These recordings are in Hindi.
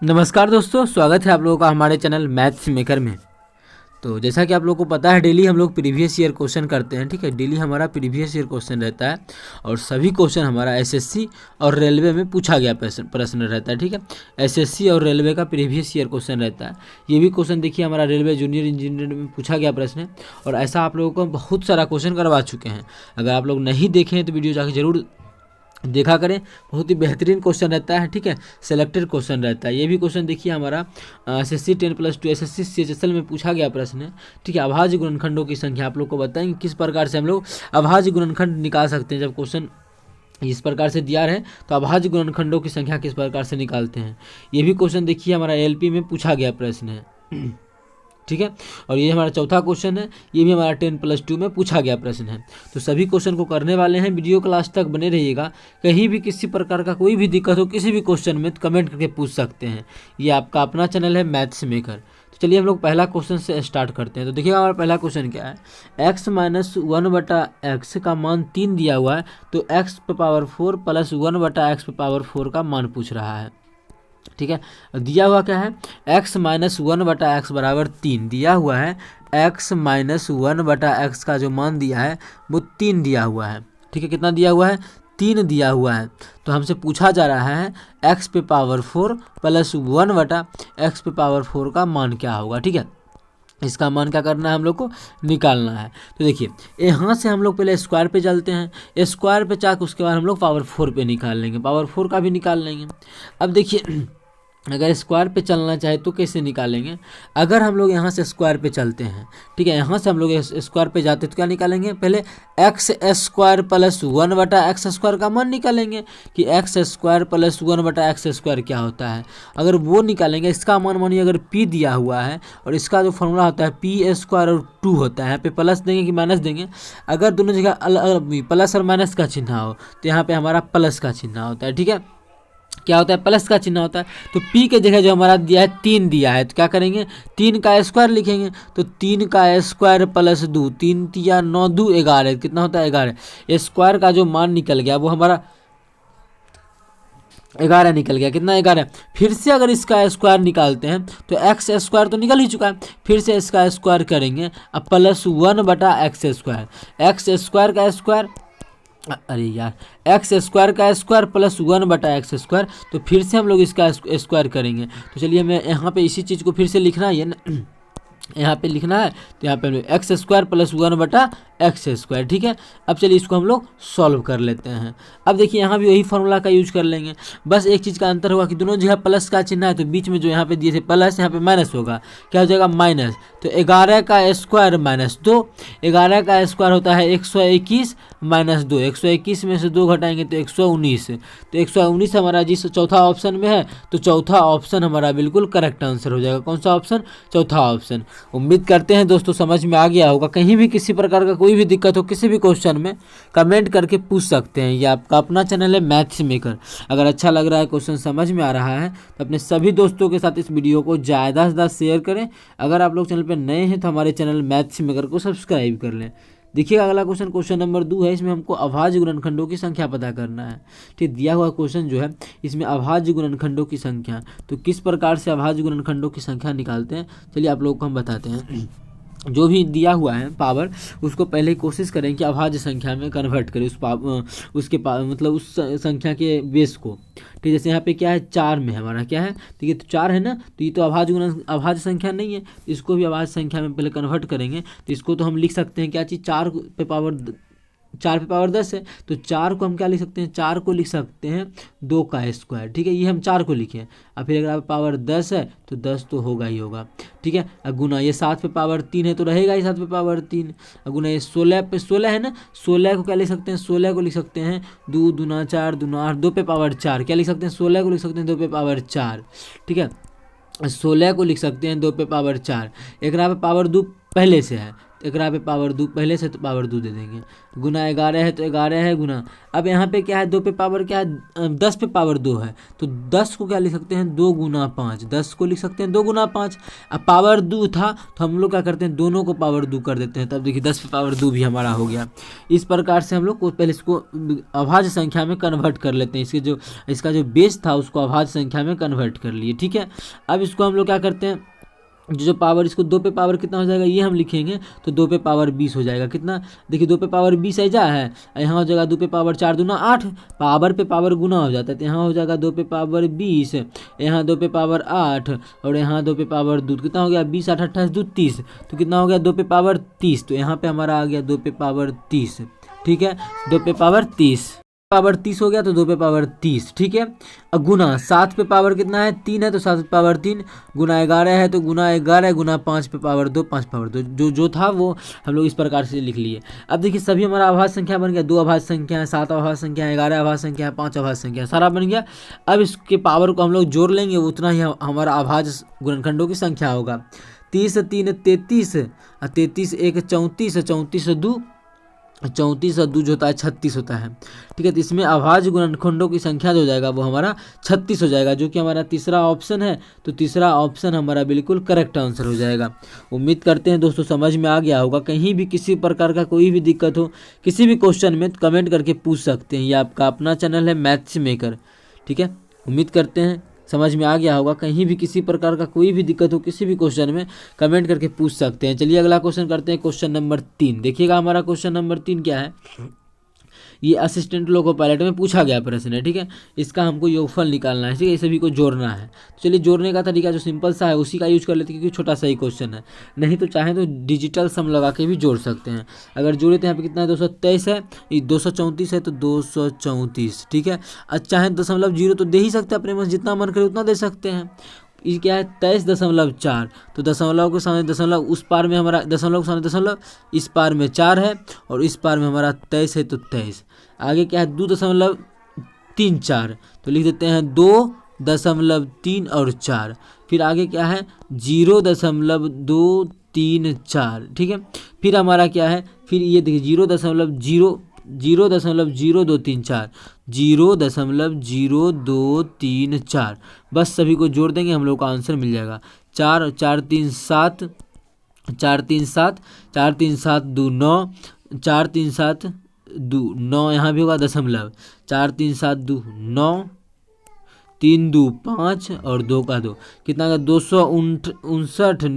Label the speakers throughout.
Speaker 1: नमस्कार दोस्तों, स्वागत है आप लोगों का हमारे चैनल मैथ्स मेकर में। तो जैसा कि आप लोगों को पता है, डेली हम लोग प्रीवियस ईयर क्वेश्चन करते हैं। ठीक है, डेली हमारा प्रीवियस ईयर क्वेश्चन रहता है और सभी क्वेश्चन हमारा एसएससी और रेलवे में पूछा गया प्रश्न रहता है। ठीक है, एसएससी और रेलवे का प्रीवियस ईयर क्वेश्चन रहता है। ये भी क्वेश्चन देखिए हमारा रेलवे जूनियर इंजीनियर में पूछा गया प्रश्न है और ऐसा आप लोगों को बहुत सारा क्वेश्चन करवा चुके हैं। अगर आप लोग नहीं देखे हैं तो वीडियो जाके जरूर देखा करें, बहुत ही बेहतरीन क्वेश्चन रहता है। ठीक है, सेलेक्टेड क्वेश्चन रहता है। ये भी क्वेश्चन देखिए हमारा एसएससी 10+2 एसएससी सीएचएसएल में पूछा गया प्रश्न है। ठीक है, अभाज्य गुणनखंडों की संख्या आप लोग को बताएंगे किस प्रकार से हम लोग अभाज्य गुणनखंड निकाल सकते हैं। जब क्वेश्चन इस प्रकार से दिया है तो अभाज्य गुणनखंडों की संख्या किस प्रकार से निकालते हैं। ये भी क्वेश्चन देखिए हमारा एलपी में पूछा गया प्रश्न है। ठीक है, और ये हमारा चौथा क्वेश्चन है, ये भी हमारा 10+2 में पूछा गया प्रश्न है। तो सभी क्वेश्चन को करने वाले हैं, वीडियो क्लास तक बने रहिएगा। कहीं भी किसी प्रकार का कोई भी दिक्कत हो किसी भी क्वेश्चन में तो कमेंट करके पूछ सकते हैं। ये आपका अपना चैनल है मैथ्स मेकर। तो चलिए हम लोग पहला क्वेश्चन से स्टार्ट करते हैं। तो देखिएगा हमारा पहला क्वेश्चन क्या है, x-1/x का मान 3 दिया हुआ है, तो x⁴ + 1/x⁴ का मान पूछ रहा है। ठीक है, दिया हुआ क्या है, x - 1/x बराबर 3 दिया हुआ है। x - 1/x का जो मान दिया है वो 3 दिया हुआ है। ठीक है, कितना दिया हुआ है, 3 दिया हुआ है। तो हमसे पूछा जा रहा है x⁴ + 1/x⁴ का मान क्या होगा। ठीक है, इसका मान क्या करना है, हम लोग को निकालना है। तो देखिए यहाँ से हम लोग पहले स्क्वायर पे चलते हैं, स्क्वायर पे चाक उसके बाद हम लोग पावर 4 पे निकाल लेंगे, पावर 4 का भी निकाल लेंगे। अब देखिए अगर स्क्वायर पे चलना चाहे तो कैसे निकालेंगे। अगर हम लोग यहाँ से स्क्वायर पे चलते हैं, ठीक है, यहाँ से हम लोग स्क्वायर पे जाते तो क्या निकालेंगे, पहले x² + 1/x² का मान निकालेंगे कि x² + 1/x² क्या होता है। अगर वो निकालेंगे, इसका मान मानिए अगर p दिया हुआ है और इसका जो फॉर्मूला होता है p² और 2 होता है। यहाँ पे प्लस देंगे कि माइनस देंगे, अगर दोनों जगह अलग प्लस और माइनस का चिन्ह हो तो यहाँ पे हमारा प्लस का चिन्ह होता है। ठीक है, क्या होता है, प्लस का चिन्ह होता है। तो p के जगह जो हमारा दिया है 3 दिया है, तो क्या करेंगे, 3 का स्क्वायर लिखेंगे। तो 3 का स्क्वायर + 2, 3 × 3 = 9, 2 = 11, कितना होता है 11। स्क्वायर का जो मान निकल गया वो हमारा 11 निकल गया, कितना 11। फिर से अगर इसका स्क्वायर निकालते हैं तो x² तो निकल ही चुका है, फिर से इसका स्क्वायर करेंगे अब + 1/x², x² का स्क्वायर, अरे यार x² का स्क्वायर + 1/x²। तो फिर से हम लोग इसका स्क्वायर करेंगे। तो चलिए मैं यहाँ पे इसी चीज़ को फिर से लिखना है ना, यहाँ पे लिखना है तो यहाँ पे हम लोग x² + 1/x²। ठीक है, अब चलिए इसको हम लोग सॉल्व कर लेते हैं। अब देखिए यहाँ भी वही फार्मूला का यूज कर लेंगे, बस एक चीज़ का अंतर होगा कि दोनों जगह प्लस का चिन्ह है तो बीच में जो यहाँ पे दिए थे प्लस, यहाँ पे माइनस होगा, क्या हो जाएगा माइनस। तो 11 का स्क्वायर -2, 11 का स्क्वायर होता है 121 - 2, 121 में से 2 घटाएंगे तो 119, तो 119 हमारा जिस चौथा ऑप्शन में है तो चौथा ऑप्शन हमारा बिल्कुल करेक्ट आंसर हो जाएगा। कौन सा ऑप्शन, चौथा ऑप्शन। उम्मीद करते हैं दोस्तों समझ में आ गया होगा। कहीं भी किसी प्रकार का कोई भी दिक्कत हो किसी भी क्वेश्चन में कमेंट करके पूछ सकते हैं। ये आपका अपना चैनल है मैथ्स मेकर। अगर अच्छा लग रहा है, क्वेश्चन समझ में आ रहा है तो अपने सभी दोस्तों के साथ इस वीडियो को ज़्यादा से ज़्यादा शेयर करें। अगर आप लोग चैनल पर नए हैं तो हमारे चैनल मैथ्स मेकर को सब्सक्राइब कर लें। देखिएगा अगला क्वेश्चन, क्वेश्चन नंबर 2 है। इसमें हमको अभाज्य गुणनखंडों की संख्या पता करना है। ठीक, दिया हुआ क्वेश्चन जो है इसमें अभाज्य गुणनखंडों की संख्या, तो किस प्रकार से अभाज्य गुणनखंडों की संख्या निकालते हैं चलिए आप लोगों को हम बताते हैं। जो भी दिया हुआ है पावर, उसको पहले कोशिश करें कि अभाज्य संख्या में कन्वर्ट करें, मतलब उस संख्या के बेस को। ठीक, जैसे यहाँ पे क्या है 4 में हमारा क्या है, ठीक है, तो 4 है ना, तो ये तो अभाज्य संख्या नहीं है, इसको भी अभाज्य संख्या में पहले कन्वर्ट करेंगे। तो इसको तो हम लिख सकते हैं क्या चीज़, 4 पे पावर 10 है, तो 4 को हम क्या लिख सकते हैं, 4 को लिख सकते हैं 2 का स्क्वायर। ठीक है, ये हम 4 को लिखे, और फिर अगर आप पावर 10 है तो 10 तो होगा ही होगा। ठीक है, गुना ये 7 पे पावर 3 है तो रहेगा ही 7 पे पावर 3, गुना ये 16 पे 16 है ना, 16 को क्या लिख सकते हैं, 16 को लिख सकते हैं 2 दूना 4 दूना 8, 2 पे पावर 4, क्या लिख सकते हैं, 16 को लिख सकते हैं 2 पे पावर 4। ठीक है, 16 को लिख सकते हैं 2 पे पावर 4, एक पे पावर 2 पहले से है एकरा पे पावर 2 पहले से तो पावर 2 दे देंगे। गुना 11 है तो 11 है गुना, अब यहाँ पे क्या है 2 पे पावर क्या है 10 पे पावर 2 है, तो 10 को क्या लिख सकते हैं 2 गुना 5, 10 को लिख सकते हैं 2 गुना 5। अब पावर 2 था तो हम लोग क्या करते हैं दोनों को पावर 2 कर देते हैं, तब देखिए 10 पे पावर 2 भी हमारा हो गया। इस प्रकार से हम लोग को पहले इसको अभाज्य संख्या में कन्वर्ट कर लेते हैं, इसका जो बेस था उसको अभाज्य संख्या में कन्वर्ट कर लिए, ठीक है। अब इसको हम लोग क्या करते हैं जो पावर, इसको 2 पे पावर कितना हो जाएगा ये हम लिखेंगे, तो 2 पे पावर 20 हो जाएगा। कितना देखिए 2 पे पावर 20 ऐजा है, यहाँ हो जाएगा 2 पे पावर 4 दूना 8, पावर पे पावर गुना हो जाता है, तो यहाँ हो जाएगा 2 पे पावर 20, यहाँ 2 पे पावर 8 और यहाँ 2 पे पावर 2, कितना हो गया 20 8 28 2 30, तो कितना हो गया 2 पे पावर 30, तो यहाँ पे हमारा आ गया 2 पे पावर 30, ठीक है। 2 पे पावर 30 पावर 30 हो गया तो 2 पे पावर 30, ठीक है। अब गुना 7 पे पावर कितना है 3 है तो 7 पे पावर 3, गुना 11 है तो गुना 11 गुना 5 पे पावर 2, 5 पावर 2 जो था वो हम लोग इस प्रकार से लिख लिए। अब देखिए सभी हमारा अभाज्य संख्या बन गया, 2 अभाज्य संख्या है, 7 अभाज्य संख्या है, 11 अभाज्य संख्या है, 5 अभाज्य संख्या है, सारा बन गया। अब इसके पावर को हम लोग जोड़ लेंगे, उतना ही हमारा अभाज्य गुणनखंडों की संख्या होगा। 30 3 33, 33 1 34, 34 2 34 और 2 जो होता है 36 होता है, ठीक है। तो इसमें अभाज्य गुणनखंडों की संख्या जो हो जाएगा वो हमारा 36 हो जाएगा, जो कि हमारा तीसरा ऑप्शन है, तो तीसरा ऑप्शन हमारा बिल्कुल करेक्ट आंसर हो जाएगा। उम्मीद करते हैं दोस्तों समझ में आ गया होगा। कहीं भी किसी प्रकार का कोई भी दिक्कत हो किसी भी क्वेश्चन में तो कमेंट करके पूछ सकते हैं। ये आपका अपना चैनल है मैथ्स मेकर, ठीक है। उम्मीद करते हैं समझ में आ गया होगा। कहीं भी किसी प्रकार का कोई भी दिक्कत हो किसी भी क्वेश्चन में कमेंट करके पूछ सकते हैं। चलिए अगला क्वेश्चन करते हैं, क्वेश्चन नंबर 3। देखिएगा हमारा क्वेश्चन नंबर 3 क्या है, ये असिस्टेंट लोको पायलट में पूछा गया प्रश्न है, ठीक है। इसका हमको योगफल निकालना है, ठीक है, ये सभी को जोड़ना है। तो चलिए जोड़ने का तरीका जो सिंपल सा है उसी का यूज कर लेते हैं, क्योंकि छोटा सा ही क्वेश्चन है। नहीं तो चाहें तो डिजिटल सम लगा के भी जोड़ सकते हैं। अगर जोड़े तो यहाँ पे कितना है 223 है, ये 234 है तो 234, ठीक है। अच्छा चाहें 0.0 तो दे ही सकते हैं, अपने मन जितना मन करे उतना दे सकते हैं। ये क्या है 23.4, तो दशमलव के सामने दशमलव, उस पार में हमारा दशमलव के सामने दशमलव, इस पार में 4 है और इस पार में हमारा 23 है तो 23। आगे क्या है 2.34, तो लिख देते हैं 2.3 और 4। फिर आगे क्या है 0.234, ठीक है। फिर हमारा क्या है, फिर ये देखिए 0.0234, 0.0234, बस सभी को जोड़ देंगे हम लोग का आंसर मिल जाएगा। 4 4 3 7, 4 3 7, 4 3 7 2 9, 4 3 7 2 9, यहाँ भी होगा दशमलव, 4 3 7 2 9, 3 2 5 और 2 का 2, कितना का 259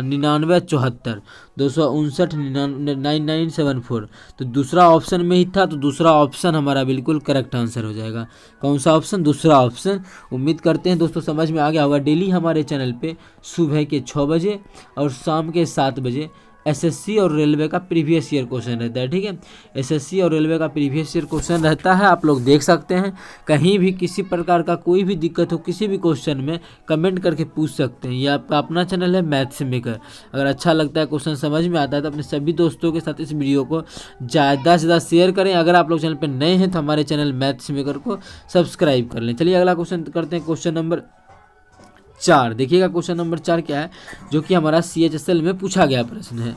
Speaker 1: 99 74, 259 9974। तो दूसरा ऑप्शन में ही था, तो दूसरा ऑप्शन हमारा बिल्कुल करेक्ट आंसर हो जाएगा। कौन सा ऑप्शन, दूसरा ऑप्शन। उम्मीद करते हैं दोस्तों समझ में आ गया होगा। डेली हमारे चैनल पे सुबह के 6 बजे और शाम के 7 बजे एसएससी और रेलवे का प्रीवियस ईयर क्वेश्चन रहता है, ठीक है। एसएससी और रेलवे का प्रीवियस ईयर क्वेश्चन रहता है, आप लोग देख सकते हैं। कहीं भी किसी प्रकार का कोई भी दिक्कत हो किसी भी क्वेश्चन में कमेंट करके पूछ सकते हैं। ये आपका अपना चैनल है मैथ्स मेकर। अगर अच्छा लगता है क्वेश्चन समझ में आता है तो अपने सभी दोस्तों के साथ इस वीडियो को ज़्यादा से ज़्यादा शेयर करें। अगर आप लोग चैनल पर नए हैं तो हमारे चैनल मैथ्स मेकर को सब्सक्राइब कर लें। चलिए अगला क्वेश्चन करते हैं, क्वेश्चन नंबर 4। देखिएगा क्वेश्चन नंबर 4 क्या है, जो कि हमारा CHSL में पूछा गया प्रश्न है,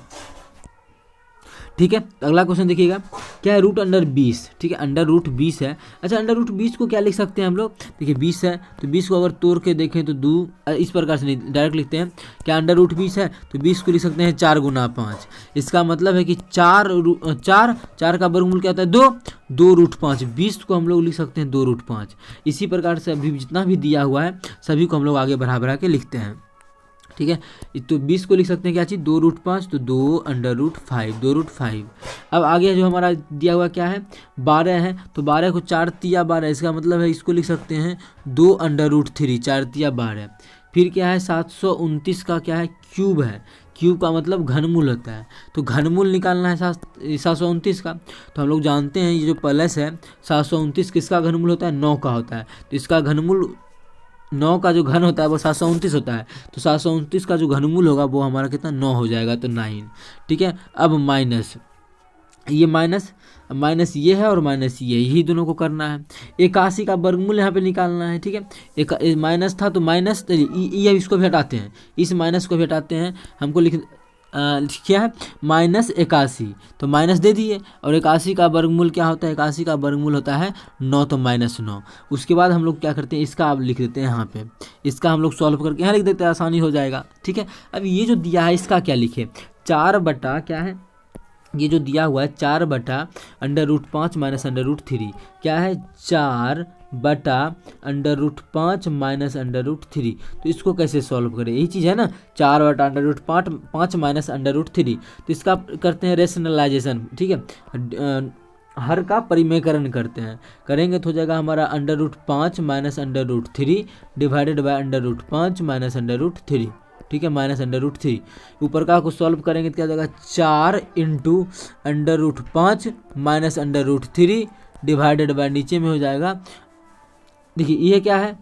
Speaker 1: ठीक है। अगला क्वेश्चन देखिएगा क्या है, √20, ठीक है, √20 है। अच्छा √20 को क्या लिख सकते हैं हम लोग, देखिए 20 है तो 20 को अगर तोड़ के देखें तो 2, इस प्रकार से नहीं डायरेक्ट लिखते हैं। क्या √20 है तो 20 को लिख सकते हैं 4 गुना 5। इसका मतलब है कि 4 का वर्गमूल क्या होता है 2 √5। 20 को हम लोग लिख सकते हैं 2 √5। इसी प्रकार से अभी जितना भी दिया हुआ है सभी को हम लोग आगे बढ़ा के लिखते हैं, ठीक है। तो 20 को लिख सकते हैं क्या चीज़ 2 √5, तो 2 √5। अब आगे जो हमारा दिया हुआ क्या है 12 है, तो 12 को 4 तिया 12, इसका मतलब है इसको लिख सकते हैं 2 √3, 4 तिया 12। फिर क्या है 729 का क्या है क्यूब है, क्यूब का मतलब घनमूल होता है, तो घनमूल निकालना है 729 का। तो हम लोग जानते हैं ये जो प्लस है 729 किसका घनमूल होता है 9 का होता है, तो इसका घनमूल 9 का जो घन होता है वो 729 होता है, तो 729 का जो घनमूल होगा वो हमारा कितना 9 हो जाएगा, तो 9, ठीक है। अब माइनस ये माइनस ये है और माइनस ये, यही दोनों को करना है। 81 का वर्गमूल यहाँ पे निकालना है, ठीक है। एक माइनस था तो माइनस ये इसको भी हटाते हैं, इस माइनस को भी हटाते हैं। हमको क्या है -81, तो माइनस दे दिए। और 81 का वर्गमूल क्या होता है, 81 का वर्गमूल होता है 9, तो -9। उसके बाद हम लोग क्या करते हैं, इसका आप लिख देते हैं यहाँ पे, इसका हम लोग सॉल्व करके यहाँ लिख देते हैं, आसानी हो जाएगा। ठीक है, अब ये जो दिया है इसका क्या लिखे, 4 बटा क्या है, ये जो दिया हुआ है 4 बटा √5 माइनस √3 क्या है, 4 बटा √5 माइनस √3। तो इसको कैसे सॉल्व करें, यही चीज़ है ना, 4 बटा √5 माइनस √3। तो इसका करते हैं रेशनलाइजेशन। ठीक है, हर का परिमेयकरण करते हैं, करेंगे तो हो जाएगा हमारा √5 माइनस √3 डिवाइडेड बाय √5 माइनस √3। ठीक है, माइनस √3। ऊपर का को सॉल्व करेंगे तो क्या हो जाएगा, 4 इंटू √5 माइनस √3 डिवाइडेड बाय नीचे में हो जाएगा, देखिए ये क्या है।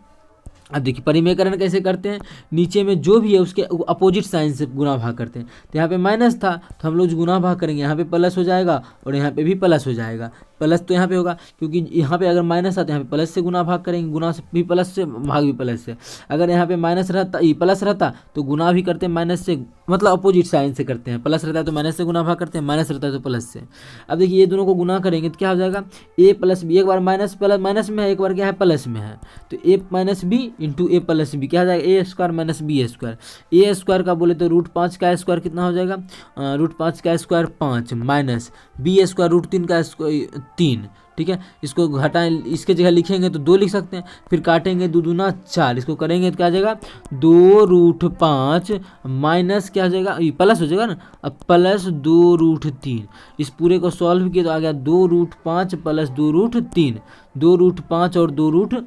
Speaker 1: अब देखिए परिमेयकरण कैसे करते हैं, नीचे में जो भी है उसके अपोजिट साइन से गुना भाग करते हैं। तो यहाँ पे माइनस था तो हम लोग गुना भाग करेंगे, यहाँ पे प्लस हो जाएगा और यहाँ पे भी प्लस हो जाएगा। प्लस तो यहाँ पे होगा क्योंकि यहाँ पे अगर माइनस आता है यहाँ पे प्लस से गुना भाग करेंगे, गुना से भी प्लस से, भाग भी प्लस से। अगर यहाँ पे माइनस रहता, प्लस रहता तो गुना भी करते हैं माइनस से, मतलब अपोजिट साइन से करते हैं। प्लस रहता है तो माइनस से गुना भाग करते हैं, माइनस रहता है तो प्लस से। अब देखिए ये दोनों को गुना करेंगे तो क्या हो जाएगा, a प्लस बी, एक बार माइनस प्लस माइनस में है, एक बार क्या है प्लस में है, तो a minus b into a plus b क्या हो जाएगा, a square minus b square. A square का बोले तो √5 का स्क्वायर कितना हो जाएगा, √5 का स्क्वायर 5 माइनस बी स्क्वायर √3 का स्क्वायर 3। ठीक है, इसको घटाएं, इसके जगह लिखेंगे तो 2 लिख सकते हैं, फिर काटेंगे 2 दूना 4, इसको करेंगे तो क्या आ जाएगा 2√5 माइनस क्या हो जाएगा, ये प्लस हो जाएगा ना, अब प्लस 2√3। इस पूरे को सॉल्व किए तो आ गया 2√5 प्लस 2√3, 2√5 और 2√3।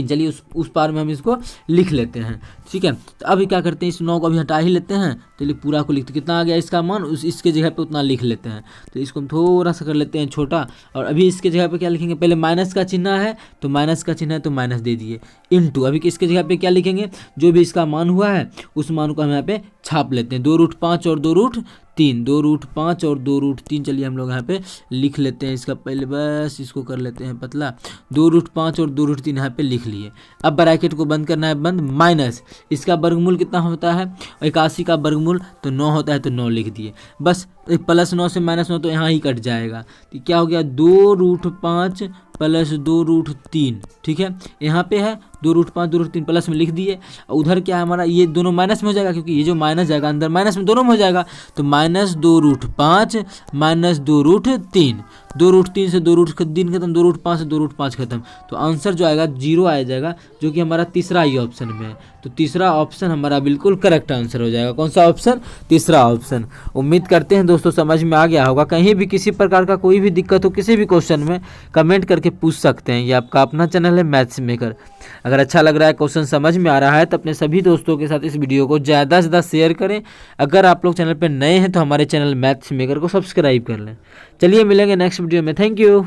Speaker 1: चलिए उस पार में हम इसको लिख लेते हैं। ठीक है, तो अभी क्या करते हैं, इस 9 को अभी हटा ही लेते हैं। चलिए पूरा को लिखते, कितना आ गया इसका मान, इसके जगह पे उतना लिख लेते हैं। तो इसको हम थोड़ा सा कर लेते हैं छोटा, और अभी इसके जगह पे क्या लिखेंगे, पहले माइनस का चिन्ह है तो माइनस का चिन्ह है तो माइनस दे दिए, इंटू अभी इसके जगह पे क्या लिखेंगे, जो भी इसका मान हुआ है उस मान को हम यहाँ पे छाप लेते हैं, 2√5 और 2√3, 2√5 और 2√3। चलिए हम लोग यहाँ पे लिख लेते हैं इसका, पहले बस इसको कर लेते हैं पतला, 2√5 और 2√3 यहाँ पे लिख लिए। अब ब्रैकेट को बंद करना है, बंद, माइनस इसका वर्गमूल कितना होता है, 81 का वर्गमूल तो 9 होता है तो 9 लिख दिए, बस प्लस 9 से माइनस 9 तो यहाँ ही कट जाएगा। तो क्या हो गया 2√5 प्लस 2√3। ठीक है, यहाँ पे है 2√5 2√3 प्लस में लिख दिए, उधर क्या है हमारा, ये दोनों माइनस में हो जाएगा क्योंकि ये जो माइनस जाएगा अंदर माइनस में दोनों में हो जाएगा, तो माइनस 2√5 माइनस 2√3, 2√3 से 2√3 खत्म, 2√5 से 2√5 खत्म, तो आंसर जो आएगा 0 आ जाएगा, जो कि हमारा तीसरा ही ऑप्शन में है। तो तीसरा ऑप्शन हमारा बिल्कुल करेक्ट आंसर हो जाएगा। कौन सा ऑप्शन, तीसरा ऑप्शन। उम्मीद करते हैं दोस्तों समझ में आ गया होगा। कहीं भी किसी प्रकार का कोई भी दिक्कत हो किसी भी क्वेश्चन में कमेंट करके पूछ सकते हैं। ये आपका अपना चैनल है मैथ्स मेकर। अगर अच्छा लग रहा है, क्वेश्चन समझ में आ रहा है तो अपने सभी दोस्तों के साथ इस वीडियो को ज़्यादा से ज़्यादा शेयर करें। अगर आप लोग चैनल पर नए हैं तो हमारे चैनल मैथ्स मेकर को सब्सक्राइब कर लें। चलिए मिलेंगे नेक्स्ट वीडियो में, थैंक यू।